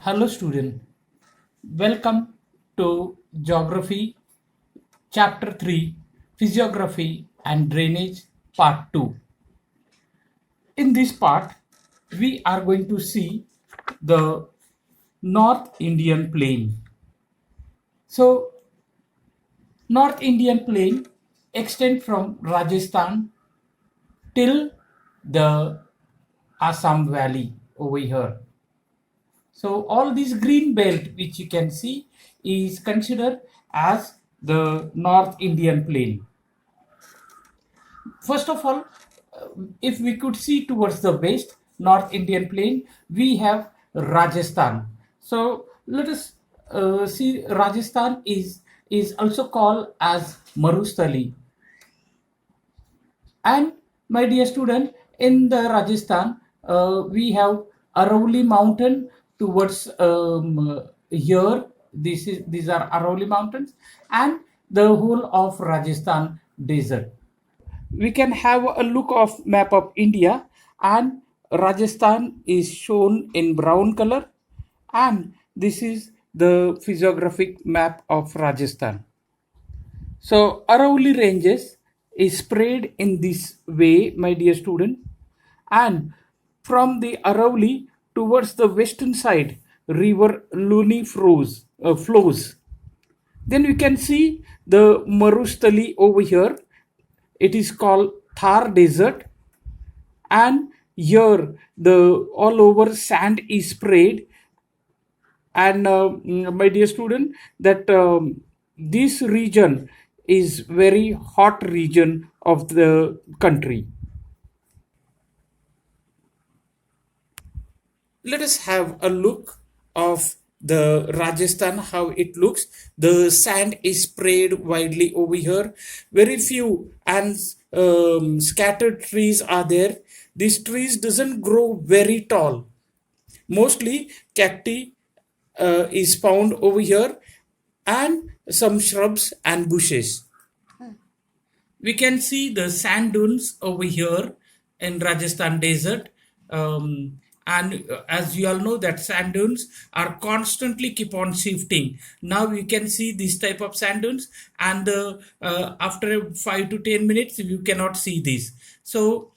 Hello student, welcome to Geography Chapter 3 Physiography and Drainage Part 2. In this part, we are going to see the North Indian Plain. So, North Indian Plain extends from Rajasthan till the Assam Valley over here. So all this green belt which you can see is considered as the North Indian Plain. First of all, if we could see towards the west, North Indian Plain, we have Rajasthan. So let us see Rajasthan is also called as Marustali. And my dear student, in the Rajasthan, we have Arauli Mountain towards here. These are Arauli Mountains and the whole of Rajasthan desert. We can have a look of map of India, and Rajasthan is shown in brown color, and this is the physiographic map of Rajasthan. So Arauli ranges is spread in this way, my dear student, and from the Arauli towards the western side, river Luni flows. Then we can see the Marustali over here. It is called Thar Desert, and here the all over sand is spread. And my dear student, that this region is very hot region of the country. Let us have a look of the Rajasthan, how it looks. The sand is spread widely over here. Very few and scattered trees are there. These trees doesn't grow very tall. Mostly cacti is found over here, and some shrubs and bushes. We can see the sand dunes over here in Rajasthan desert. And as you all know that sand dunes are constantly keep on shifting. Now you can see this type of sand dunes, and after 5 to 10 minutes you cannot see this. So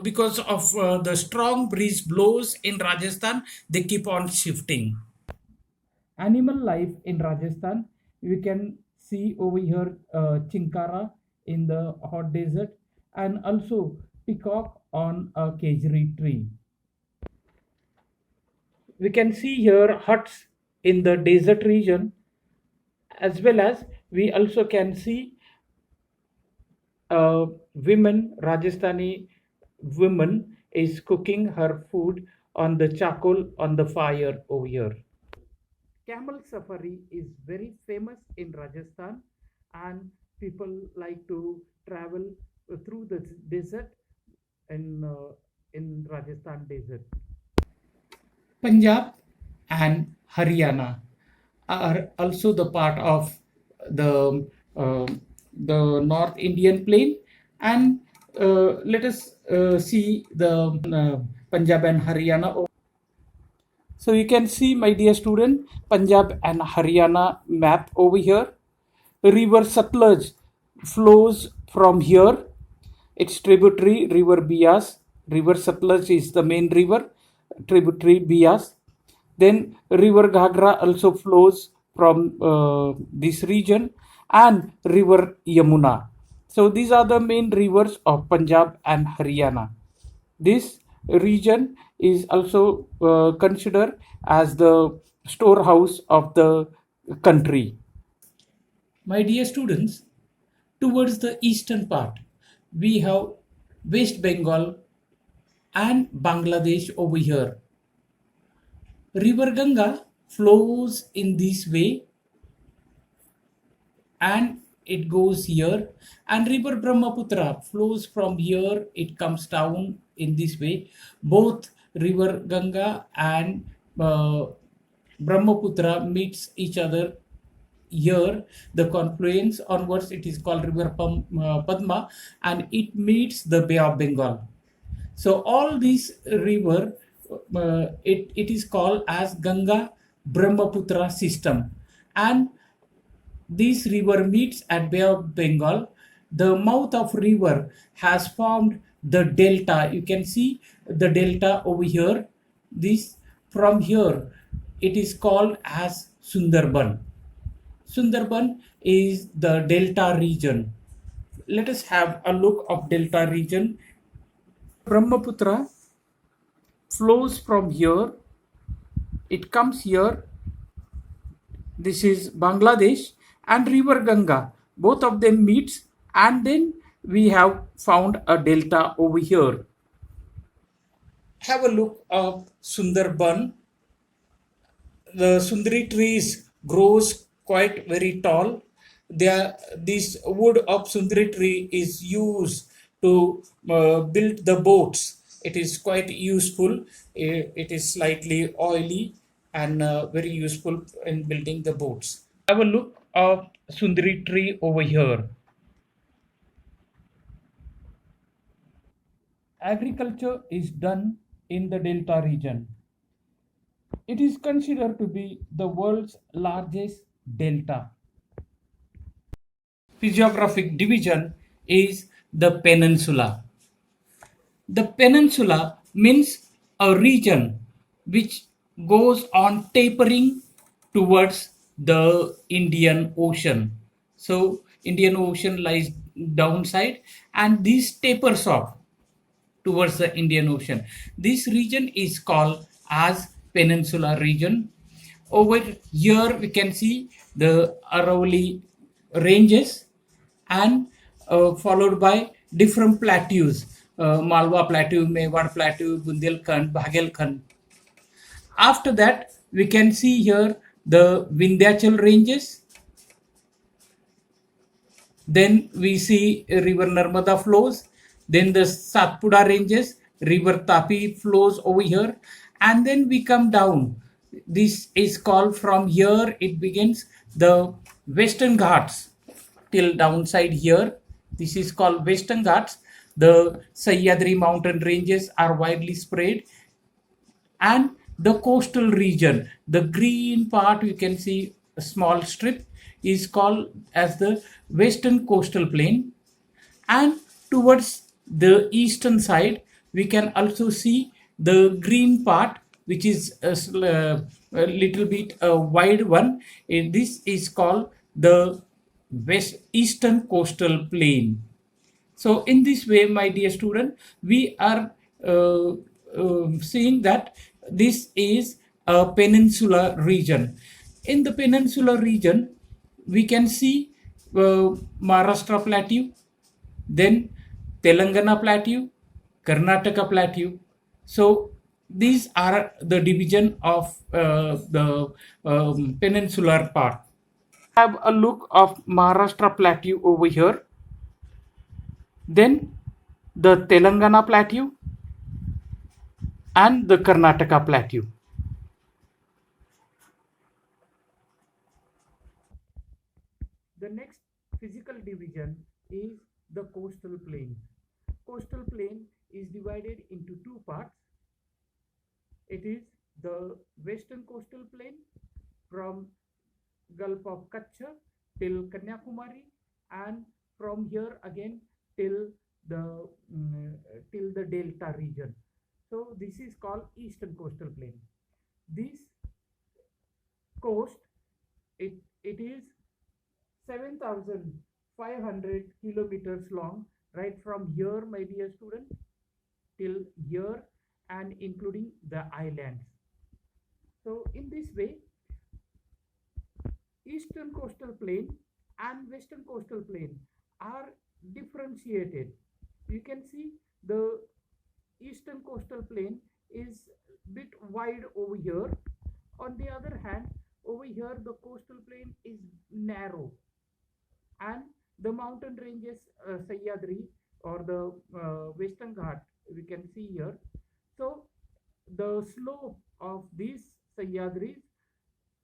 because of the strong breeze blows in Rajasthan, they keep on shifting. Animal life in Rajasthan, we can see over here chinkara in the hot desert, and also peacock on a kejri tree. We can see here huts in the desert region, as well as we also can see women, Rajasthani woman is cooking her food on the charcoal on the fire over here. Camel safari is very famous in Rajasthan, and people like to travel through the desert in Rajasthan desert. Punjab and Haryana are also the part of the North Indian Plain, and let us see the Punjab and Haryana. So you can see, my dear student, Punjab and Haryana map over here. River Satluj flows from here. Its tributary river Bias. River Satluj is the main river, tributary Bias. Then river Ghagra also flows from this region, and river Yamuna. So these are the main rivers of Punjab and Haryana. This region is also considered as the storehouse of the country. My dear students, towards the eastern part, we have West Bengal and Bangladesh over here. River Ganga flows in this way, and it goes here, and river Brahmaputra flows from here, it comes down in this way. Both river Ganga and Brahmaputra meets each other here. The confluence onwards, it is called river Padma, and it meets the Bay of Bengal. So all these river, it is called as Ganga Brahmaputra system, and this river meets at Bay of Bengal. The mouth of river has formed the delta. You can see the delta over here. This from here it is called as Sundarban. Sundarban is the delta region. Let us have a look of delta region. Brahmaputra flows from here. It comes here. This is Bangladesh and River Ganga. Both of them meets, and then we have found a delta over here. Have a look of Sundarban. The Sundari trees grows quite very tall. This wood of Sundari tree is used to build the boats. It is quite useful. It is slightly oily and very useful in building the boats. Have a look of Sundari tree over here. Agriculture is done in the Delta region. It is considered to be the world's largest delta. Physiographic division is the peninsula. The peninsula means a region which goes on tapering towards the Indian Ocean. So Indian Ocean lies downside and this tapers off towards the Indian Ocean. This region is called as Peninsula region. Over here we can see the Aravalli ranges and followed by different plateaus. Malwa Plateau, Mewar Plateau, Bundelkhand, Bhagelkhand. After that, we can see here the Vindhyachal ranges. Then we see river Narmada flows. Then the Satpura ranges, river Tapi flows over here. And then we come down. This is called from here, it begins the Western Ghats till downside here. This is called Western Ghats. The Sahyadri mountain ranges are widely spread. And the coastal region, the green part, you can see a small strip, is called as the Western Coastal Plain. And towards the eastern side, we can also see the green part, which is a little bit wide one. And this is called the Eastern Coastal Plain. So in this way, my dear student, we are seeing that this is a peninsular region. In the peninsular region, we can see Maharashtra Plateau, then Telangana Plateau, Karnataka Plateau. So these are the division of the peninsular part. Have a look of Maharashtra Plateau over here. Then the Telangana Plateau and the Karnataka Plateau. The next physical division is the coastal plain. Coastal plain is divided into two parts. It is the western coastal plain from Gulf of Kutch till Kanyakumari, and from here again till the delta region. So this is called eastern coastal plain. This coast, it is 7,500 kilometers long, right from here, my dear student, till here, and including the islands. So in this way, eastern coastal plain and western coastal plain are differentiated. You can see the eastern coastal plain is bit wide over here. On the other hand, over here the coastal plain is narrow, and the mountain ranges Sahyadri or the Western Ghat we can see here. So the slope of these Sahyadris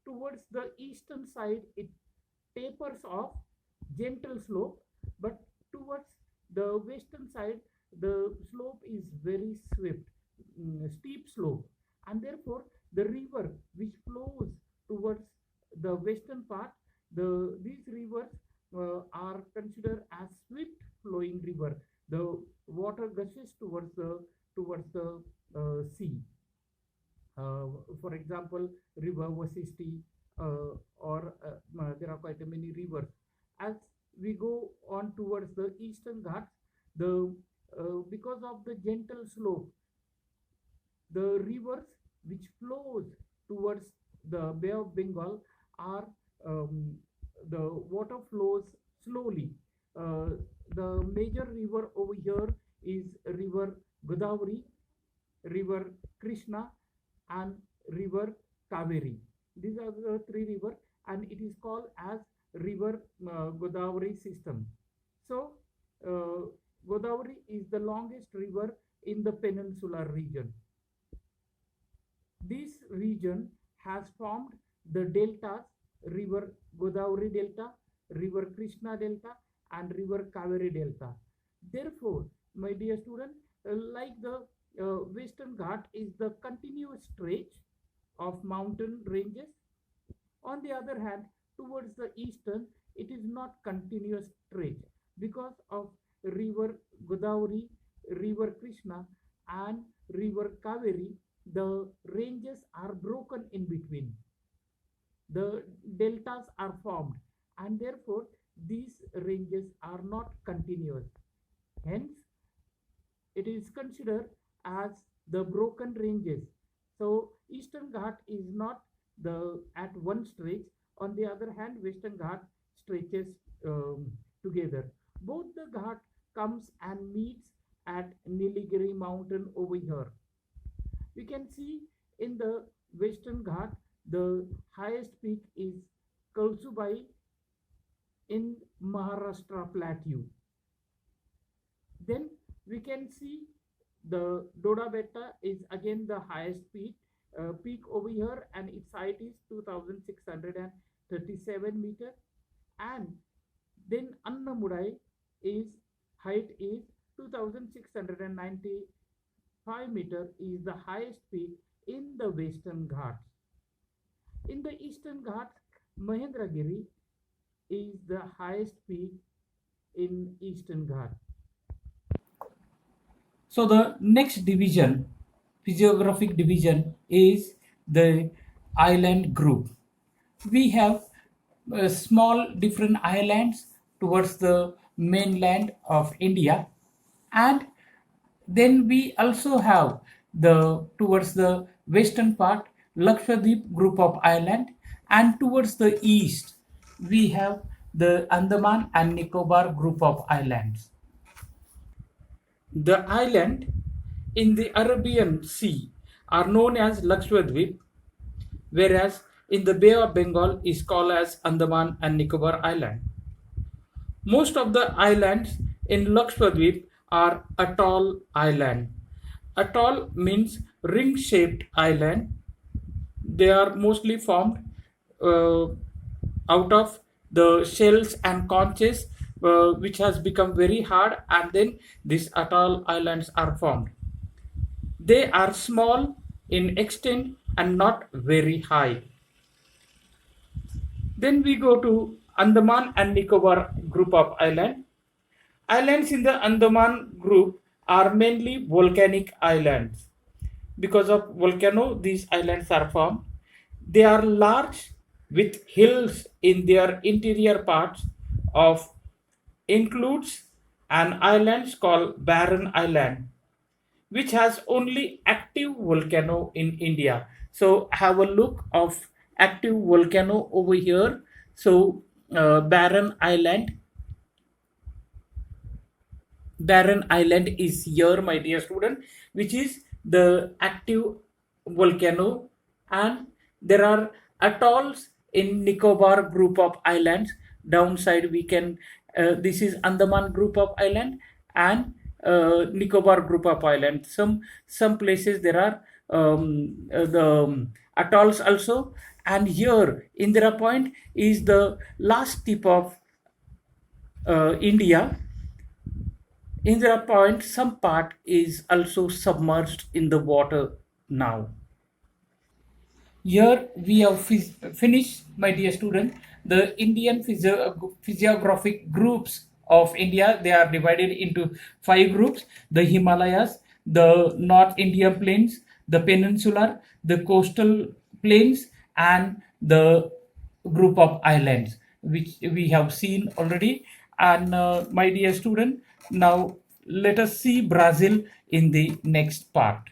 towards the eastern side, it tapers off, gentle slope, but towards the western side the slope is very swift, steep slope, and therefore the river which flows for example, river Vasisti, or there are quite a many rivers. As we go on towards the eastern Ghats, the because of the gentle slope, the rivers which flows towards the Bay of Bengal are the water flows slowly. The major river over here is river Godavari, river Krishna, and river Kaveri. These are the three rivers, and it is called as river Godavari system. So Godavari is the longest river in the peninsular region. This region has formed the deltas, river Godavari delta, river Krishna delta, and river Kaveri delta. Therefore, my dear student, like the Western Ghat is the continuous stretch of mountain ranges. On the other hand, towards the eastern, it is not continuous stretch because of river Godavari, river Krishna, and river Kaveri. The ranges are broken in between. The deltas are formed, and therefore these ranges are not continuous. Hence, it is considered as the broken ranges. So Eastern Ghat is not the at one stretch. On the other hand, Western Ghat stretches together. Both the Ghat comes and meets at Nilgiri mountain over here. We can see in the Western Ghat, the highest peak is Kalsubai in Maharashtra plateau. Then we can see the Doda Betta is again the highest peak over here, and its height is 2637 meter. And then Annamudai is height is 2695 meter, is the highest peak in the Western Ghats. In the Eastern Ghats, Mahendragiri is the highest peak in Eastern Ghats. So the next division, physiographic division, is the island group. We have small different islands towards the mainland of India, and then we also have the towards the western part Lakshadweep group of island, and towards the east we have the Andaman and Nicobar group of islands. The island in the Arabian Sea are known as Lakshadweep, whereas in the Bay of Bengal is called as Andaman and Nicobar Island. Most of the islands in Lakshadweep are atoll island. Atoll means ring-shaped island. They are mostly formed out of the shells and conches which has become very hard, and then these atoll islands are formed. They are small in extent and not very high. Then we go to Andaman and Nicobar group of islands. Islands in the Andaman group are mainly volcanic islands. Because of volcano, these islands are formed. They are large with hills in their interior parts of includes an island called Barren Island, which has only active volcano in India. So have a look of active volcano over here. So Barren Island is here, my dear student, which is the active volcano, and there are atolls in Nicobar group of islands. Downside we can this is Andaman group of island and Nicobar group of island. Some places there are the atolls also, and here Indira Point is the last tip of India. Indira Point, some part is also submerged in the water now. Here we have finished, my dear student, the Indian physiographic groups of India. They are divided into 5 groups: the Himalayas, the North Indian plains, the peninsular, the coastal plains, and the group of islands, which we have seen already. And my dear student, now let us see Brazil in the next part.